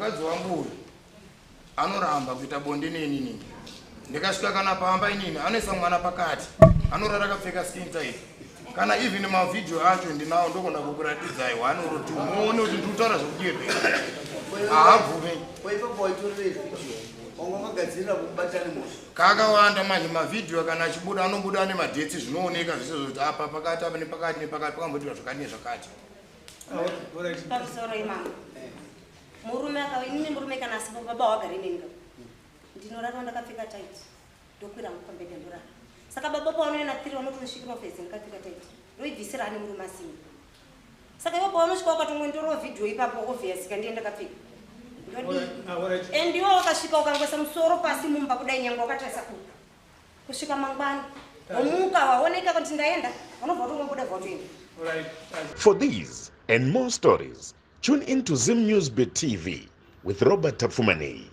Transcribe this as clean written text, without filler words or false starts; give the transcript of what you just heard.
mukadzi wangu anoramba kuita bonde nini. Ndikasvika kana pamba inini anoisa mwana pakati. Anorara akapfeka Skintight. Kana even mavideo acho ndinawo ndokona kukuratidza iwe anoroti muone kuti ndikutaura zvokudii. Aabvume. Kakawanda manje mavideo kana achibuda anobuda ane madhetsi zvinooneka zvese zvoti apa pakati apa nepakati nepakati pakamboitwa zvakati nezvakati. Pamusoro imama. Murume akawini murume kana asipo baba wagare nenga. Ndinorara ndakapfeka tight. Ndokwira mupambede ndorara. Saka baba paunoenda 3 unotonosvikira office ndakapfeka tight. Ndoibvisira ane murume asini. Saka iwo paunosvika ukatongoendora video ipapo obvious kandienda kapfeka. And you wakasvika ukangoisa musoro pasi mumba kudai nyangwa wakatarisa kusvika mangwana. Omuka waoneka kuti ndaenda unobva utongobuda vhotoenda. For these and more stories, tune in to Zim News Bit TV with Robert Tafumani.